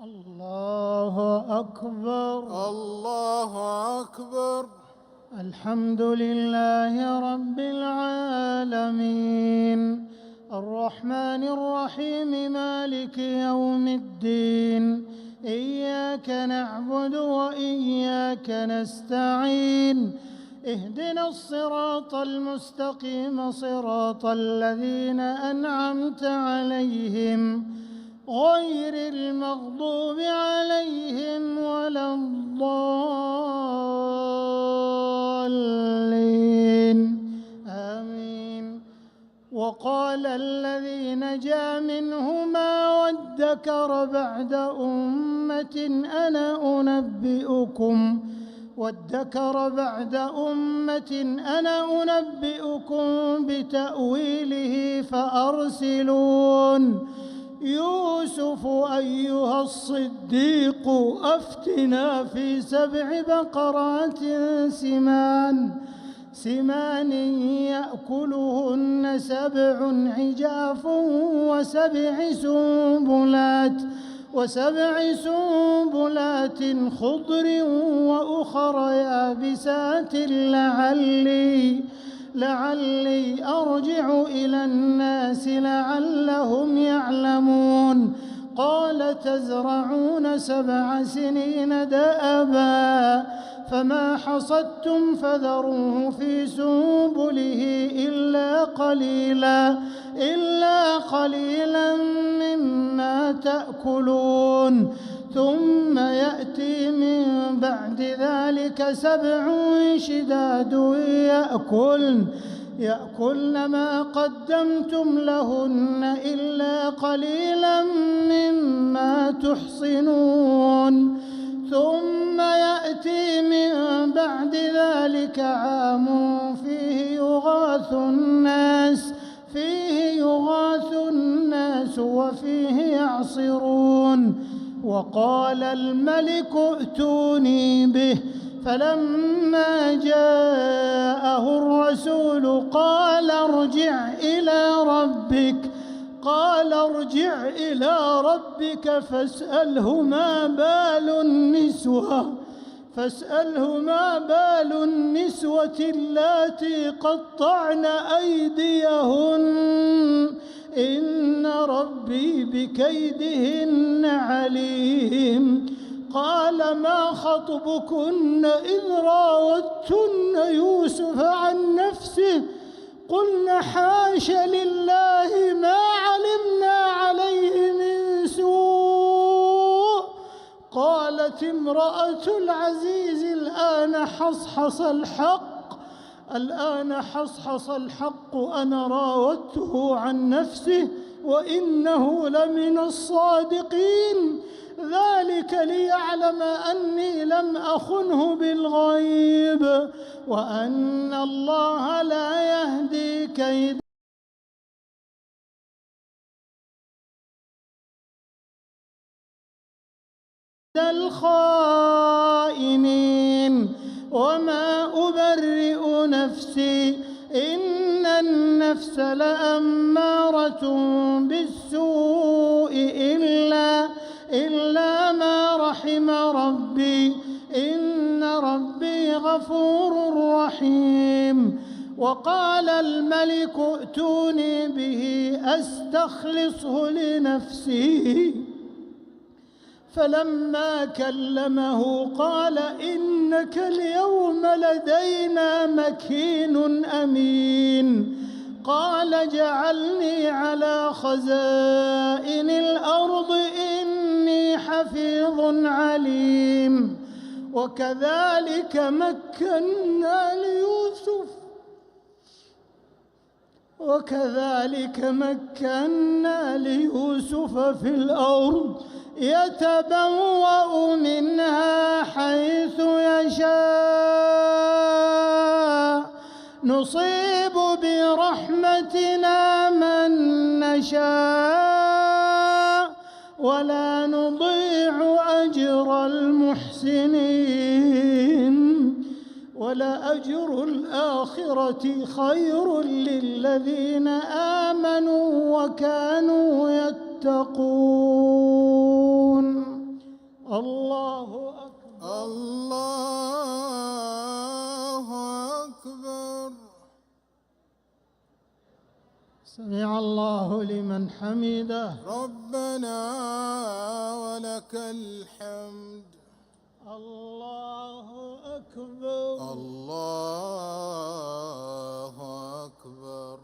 الله أكبر. الله أكبر. الحمد لله رب العالمين الرحمن الرحيم مالك يوم الدين إياك نعبد وإياك نستعين اهدنا الصراط المستقيم صراط الذين أنعمت عليهم غير المغضوب عليهم ولا الضالين آمين. وقال الذي نجا منهما وادكر بعد أمة أنا أنبئكم بتأويله فأرسلون. يوسف أيها الصديق أفتنا في 7 بقرات سمان يأكلهن 7 عجاف وسبع سنبلات خضر وأخر يابسات لعلي أرجع إلى الناس لعلهم يعلمون. قال تزرعون 7 سنين دأبا فما حصدتم فذروه في سنبله إلا قليلا مما تأكلون. ثم يأتي من بعد ذلك 7 شداد يأكلن ما قدمتم لهن إلا قليلا مما تحصنون. ثم يأتي من بعد ذلك عام فيه يغاث الناس وفيه يعصرون. وقال الملك ائتوني به فلما جاءه الرسول قال ارجع إلى ربك فاسأله ما بال النسوة اللاتي قطعن أيديهن إن ربي بكيدهن عليم. قال ما خطبكن إذ راوتن يوسف عن نفسه قلن حاش لله ما علمنا عليه من سوء. قالت امرأة العزيز الآن حصحص الحق أنا راودته عن نفسه وإنه لمن الصادقين. ذلك ليعلم أني لم أخنه بالغيب وأن الله لا يهدي كيد الخائنين وما أبرئ نفسي إن النفس لأمارة بالسوء إلا ما رحم ربي إن ربي غفور رحيم. وقال الملك ائتوني به أستخلصه لنفسي فلما كلمه قال إنك اليوم لدينا مكين أمين. قال اجعلني على خزائن الأرض إني حفيظ عليم. وكذلك مكنا ليوسف في الأرض يتبوأ منها حيث يشاء نصيب برحمتنا من نشاء ولا نضيع أجر المحسنين ولأجر الآخرة خير للذين آمنوا وكانوا يتقون. الله أكبر. الله أكبر. سمع الله لمن حمده. ربنا ولك الحمد. الله أكبر. الله أكبر.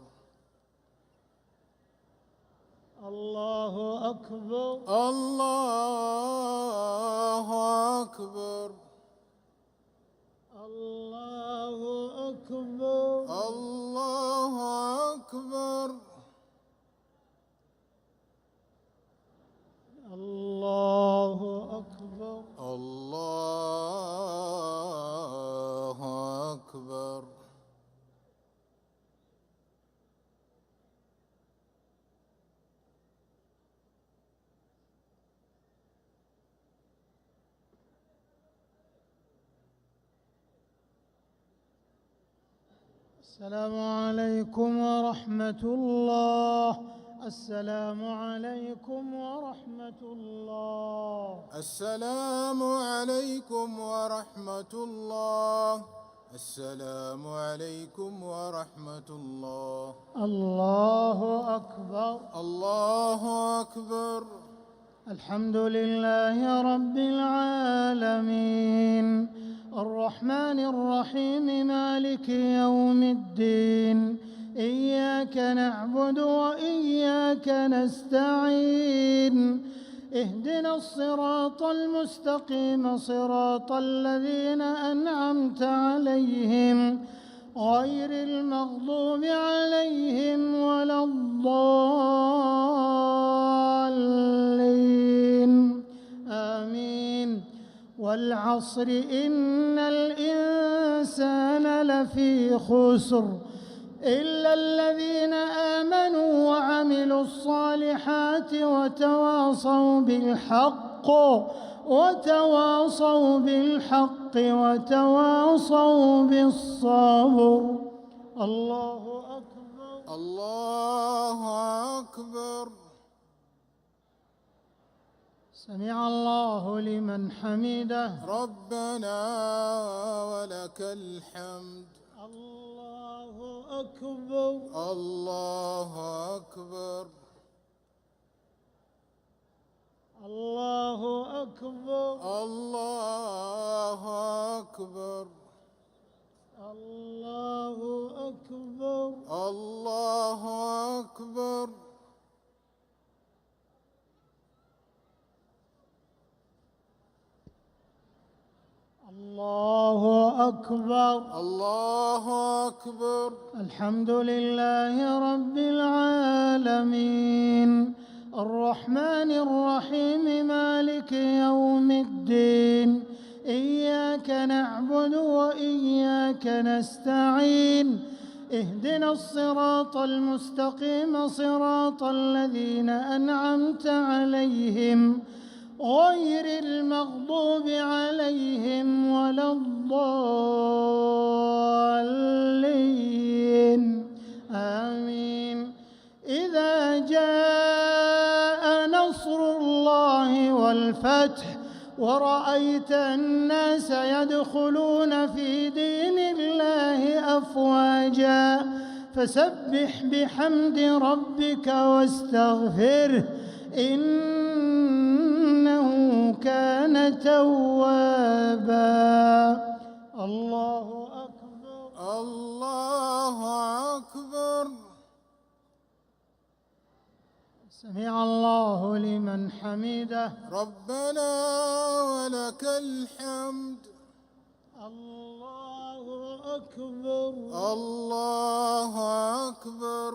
الله أكبر. الله أكبر. الله أكبر. الله أكبر. الله أكبر. الله أكبر. السلام عليكم ورحمة الله. السلام عليكم ورحمة الله. السلام عليكم ورحمة الله. السلام عليكم ورحمة الله. الله أكبر. الله أكبر. الحمد لله رب العالمين الرحمن الرحيم مالك يوم الدين إياك نعبد وإياك نستعين اهدنا الصراط المستقيم صراط الذين أنعمت عليهم غير المغضوب عليهم ولا الضالين آمين. والعصر إن الإنسان لفي خسر إلا الذين آمنوا وعملوا الصالحات وتواصوا بالحق وتواصوا بالصبر. الله أكبر. الله أكبر. سمع الله لمن حمده. ربنا ولك الحمد. الله أكبر. الله أكبر. الله أكبر. الله أكبر. الله أكبر. الله أكبر. الله أكبر. الله أكبر. الحمد لله رب العالمين الرحمن الرحيم مالك يوم الدين إياك نعبد وإياك نستعين اهدنا الصراط المستقيم صراط الذين أنعمت عليهم غير المغضوب عليهم ولا الضالين آمين. إذا جاء نصر الله والفتح ورأيت الناس يدخلون في دين الله أفواجا فسبح بحمد ربك واستغفره إنه كان توابا. الله أكبر. الله أكبر. سمع الله لمن حمده. ربنا ولك الحمد. الله أكبر. الله أكبر.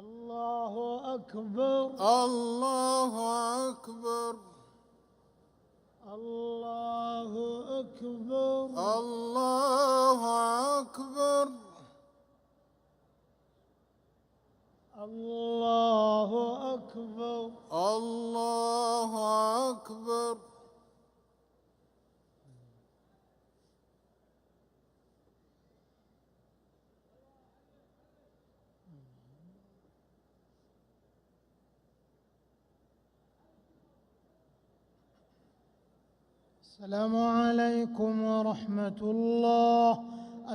الله أكبر. الله أكبر. الله أكبر. الله أكبر. الله أكبر. الله أكبر. السلام عليكم ورحمة الله.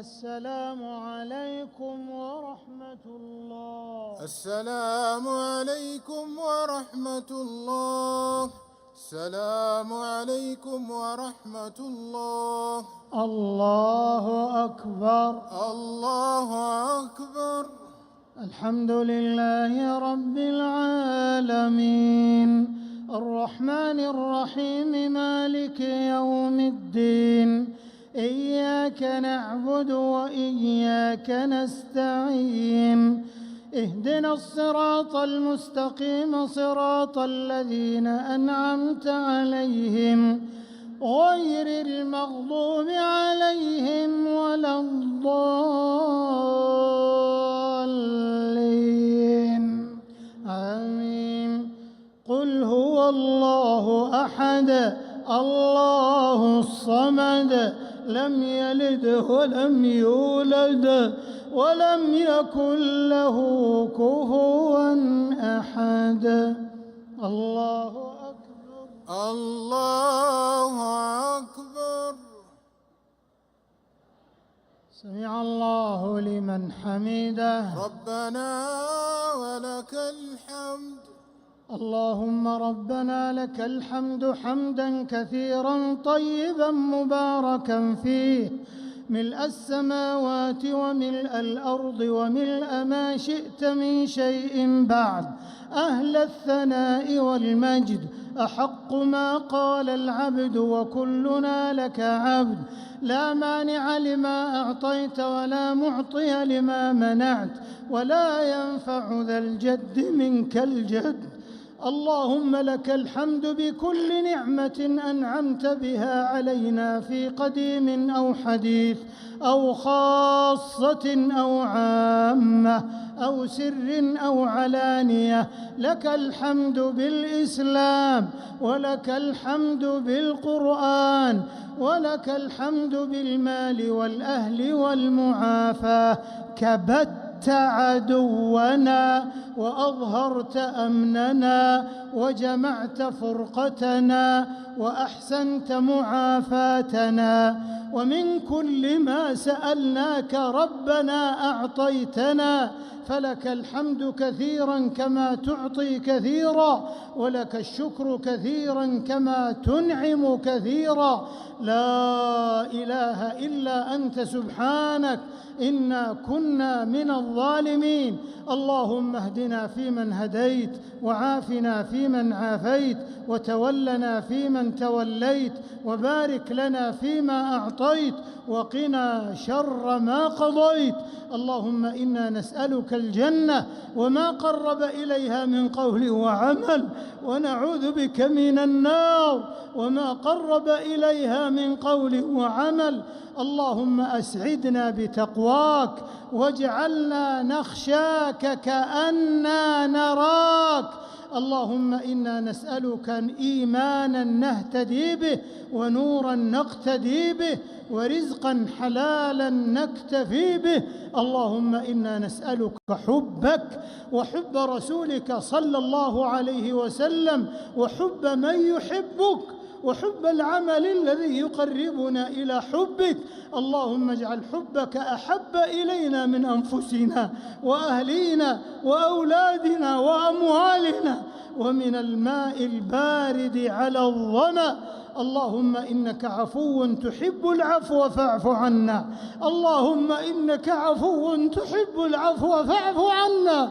السلام عليكم ورحمة الله. السلام عليكم ورحمة الله. السلام عليكم ورحمة الله. الله أكبر. الله أكبر. الحمد لله رب العالمين الرحمن الرحيم مالك يوم الدين إياك نعبد وإياك نستعين اهدنا الصراط المستقيم صراط الذين أنعمت عليهم غير المغضوب عليهم ولا الضالين آمين. قل هو الله أحد الله الصمد لم يلد ولم يولد ولم يكن له كفوا أحد. الله أكبر. الله أكبر. سمع الله لمن حمده. ربنا ولك الحمد. اللهم ربنا لك الحمد حمدا كثيرا طيبا مباركا فيه ملء السماوات وملء الأرض وملء ما شئت من شيء بعد أهل الثناء والمجد أحق ما قال العبد وكلنا لك عبد لا مانع لما أعطيت ولا معطي لما منعت ولا ينفع ذا الجد منك الجد. اللهم لك الحمد بكل نعمة أنعمت بها علينا في قديم أو حديث أو خاصة أو عامة أو سر أو علانية. لك الحمد بالإسلام ولك الحمد بالقرآن ولك الحمد بالمال والأهل والمعافاة. كبت عدونا وأظهرت أمننا وجمعت فرقتنا وأحسنت معافاتنا ومن كل ما سألناك ربنا أعطيتنا فلك الحمد كثيرا كما تعطي كثيرا ولك الشكر كثيرا كما تنعم كثيرا. لا إله إلا أنت سبحانك إنا كنا من الظالمين. اللهم اهدنا فيمن هديت وعافنا فيمن عافيت وتولنا فيمن توليت وبارك لنا فيما أعطيت وقنا شر ما قضيت. اللهم إنا نسألك الجنة وما قرب إليها من قول وعمل، ونعوذ بك من النار وما قرب إليها من قول وعمل. اللهم أسعدنا بتقواك واجعلنا نخشاك كأننا نراك. اللهم إنا نسألك إيمانا نهتدي به، ونورا نقتدي به، ورزقا حلالا نكتفي به. اللهم إنا نسألك حبك وحب رسولك صلى الله عليه وسلم، وحب من يحبك، وحب العمل الذي يقربنا إلى حبك. اللهم اجعل حبك أحب إلينا من أنفسنا وأهلينا وأولادنا وأموالنا ومن الماء البارد على الظمأ. اللهم إنك عفو تحب العفو فاعف عنا. اللهم إنك عفو تحب العفو فاعف عنا.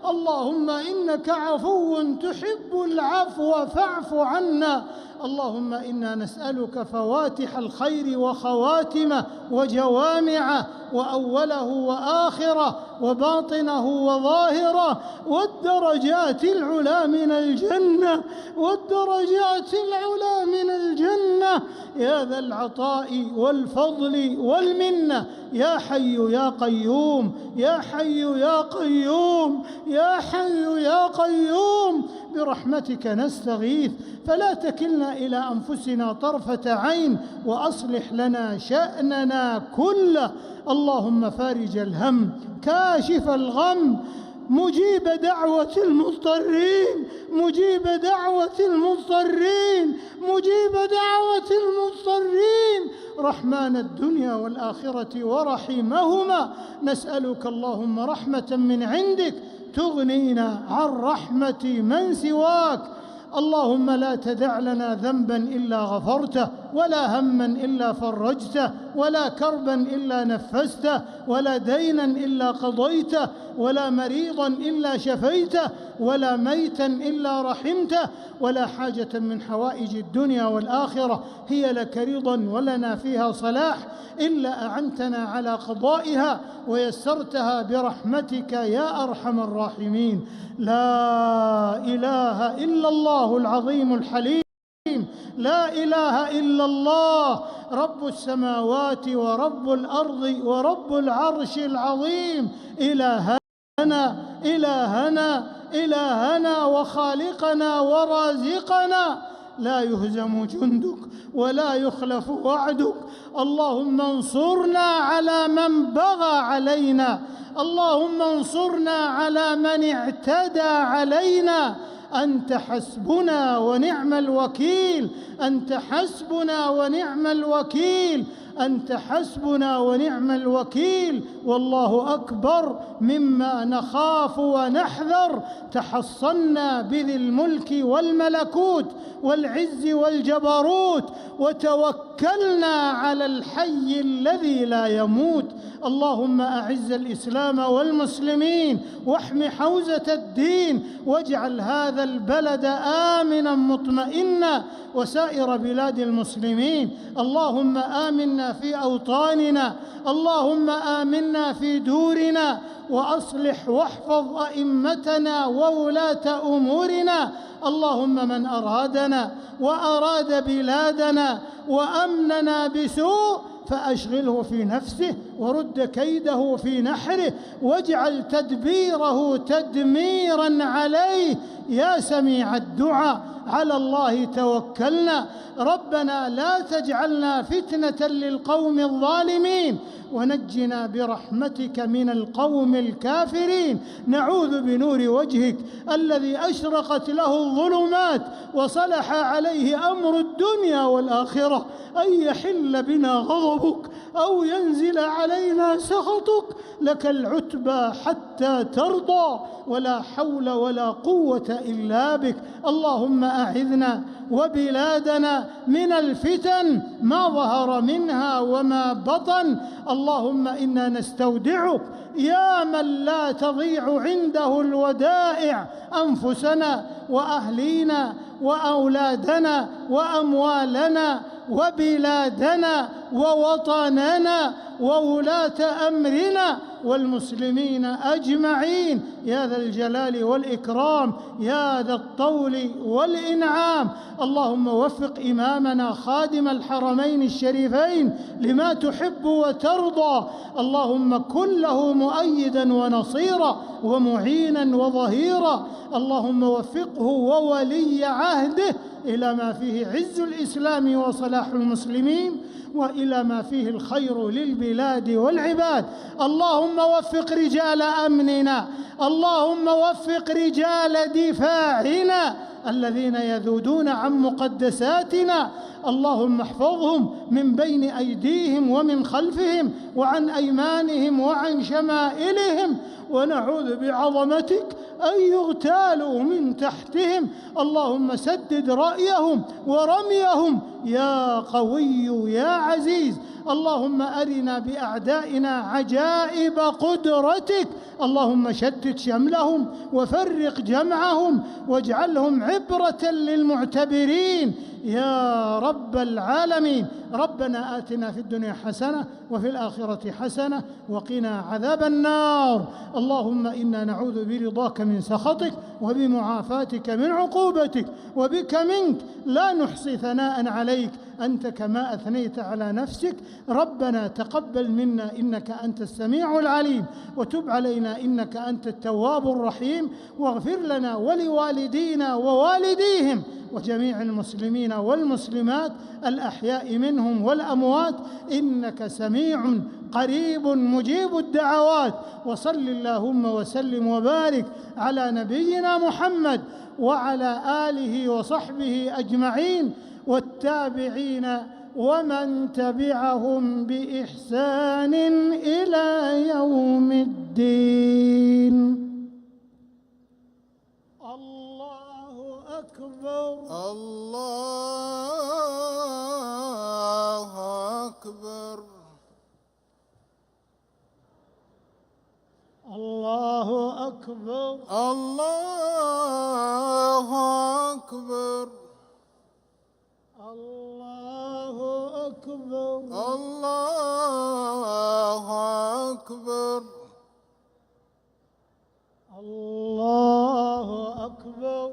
اللهم إنك عفو تحب العفو فاعف عنا. اللهم إنا نسألك فواتح الخير وخواتمه وجوامعه وأوله وآخره وباطنه وظاهره، والدرجات العلى من الجنة، والدرجات العلى من الجنة، يا ذا العطاء والفضل والمنة، يا حي يا قيوم، يا حي يا قيوم، يا حي يا قيوم، برحمتك نستغيث فلا تكلنا إلى أنفسنا طرفة عين، وأصلح لنا شأننا كله. اللهم فارج الهم، كاشف الغم، مجيب دعوة المضطرين، مجيب دعوة المضطرين، مجيب دعوة المضطرين، رحمن الدنيا والآخرة ورحيمهما. نسألك اللهم رحمة من عندك تغنينا عن رحمة من سواك. اللهم لا تدع لنا ذنبا إلا غفرته، ولا هما إلا فرجته، ولا كربا إلا نفسته، ولا دينا إلا قضيته، ولا مريضا إلا شفيته، ولا ميتا إلا رحمته، ولا حاجة من حوائج الدنيا والآخرة هي لك رضا ولنا فيها صلاح إلا أعنتنا على قضائها ويسرتها برحمتك يا أرحم الراحمين. لا إله إلا الله العظيم الحليم، لا إله إلا الله رب السماوات ورب الأرض ورب العرش العظيم. إلهنا إلهنا إلهنا وخالقنا ورازقنا، لا يهزم جندك ولا يخلف وعدك. اللهم انصرنا على من بغى علينا، اللهم انصرنا على من اعتدى علينا. أنت حسبنا ونعم الوكيل، أنت حسبنا ونعم الوكيل، أنت حسبنا ونعم الوكيل. والله أكبر مما نخاف ونحذر. تحصنا بذي الملك والملكوت والعز والجبروت، وتوكلنا على الحي الذي لا يموت. اللهم أعز الإسلام والمسلمين، واحم حوزة الدين، واجعل هذا البلد آمنا مطمئنا وسائر بلاد المسلمين. اللهم آمنا في أوطاننا، اللهم آمنا في دورنا، وأصلح واحفظ أئمتنا وولاة أمورنا. اللهم من أرادنا وأراد بلادنا وأمننا بسوء فأشغله في نفسه، ورد كيده في نحره، واجعل تدبيره تدميرا عليه. يا سميع الدعاء، على الله توكلنا. ربنا لا تجعلنا فتنة للقوم الظالمين، ونجنا برحمتك من القوم الكافرين. نعوذ بنور وجهك الذي أشرقت له الظلمات وصلح عليه أمر الدنيا والآخرة أن يحل بنا غضبك أو ينزل علينا سخطك. لك العتبى حتى ترضى، ولا حول ولا قوة إلا بك. اللهم أعذنا وبلادنا من الفتن ما ظهر منها وما بطن. اللهم إنا نستودعك يا من لا تضيع عنده الودائع أنفسنا وأهلينا وأولادنا وأموالنا وبلادنا ووطننا وولاة أمرنا والمسلمين أجمعين يا ذا الجلال والإكرام يا ذا الطول والإنعام. اللهم وفق إمامنا خادم الحرمين الشريفين لما تحب وترضى. اللهم كن له مؤيدا ونصيرا ومعينا وظهيرا. اللهم وفقه وولي عهده إلى ما فيه عز الإسلام وصلاح المسلمين وإلى ما فيه الخير للبلاد والعباد. اللهم وفق رجال أمننا، اللهم وفق رجال دفاعنا الذين يذودون عن مقدساتنا. اللهم احفظهم من بين أيديهم ومن خلفهم وعن أيمانهم وعن شمائلهم، ونعوذ بعظمتك أن يغتالوا من تحتهم. اللهم سدد رأيهم ورميهم يا قوي يا عزيز. اللهم أرنا بأعدائنا عجائب قدرتك. اللهم شتت شملهم وفرق جمعهم واجعلهم عبرة للمعتبرين يا رب العالمين. ربنا آتنا في الدنيا حسنة وفي الآخرة حسنة وقنا عذاب النار. اللهم إنا نعوذ برضاك من سخطك وبمعافاتك من عقوبتك وبك منك لا نحصي ثناء عليك أنت كما أثنيت على نفسك. ربنا تقبل منا إنك أنت السميع العليم وتب علينا إنك أنت التواب الرحيم، واغفر لنا ولوالدينا ووالديهم وجميع المسلمين والمسلمات الأحياء منهم والأموات إنك سميع قريب مجيب الدعوات. وصل اللهم وسلم وبارك على نبينا محمد وعلى آله وصحبه أجمعين والتابعين ومن تبعهم بإحسان إلى يوم الدين. الله أكبر الله أكبر الله أكبر الله أكبر الله أكبر الله أكبر الله أكبر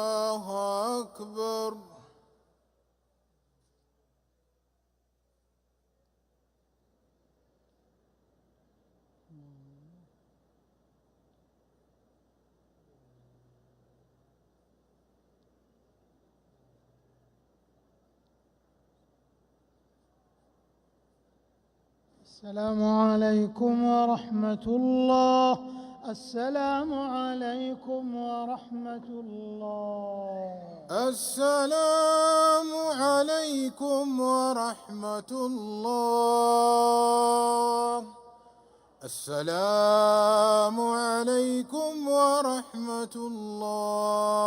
الله أكبر. السلام عليكم ورحمة الله. السلام عليكم ورحمة الله. السلام عليكم ورحمة الله. السلام عليكم ورحمة الله.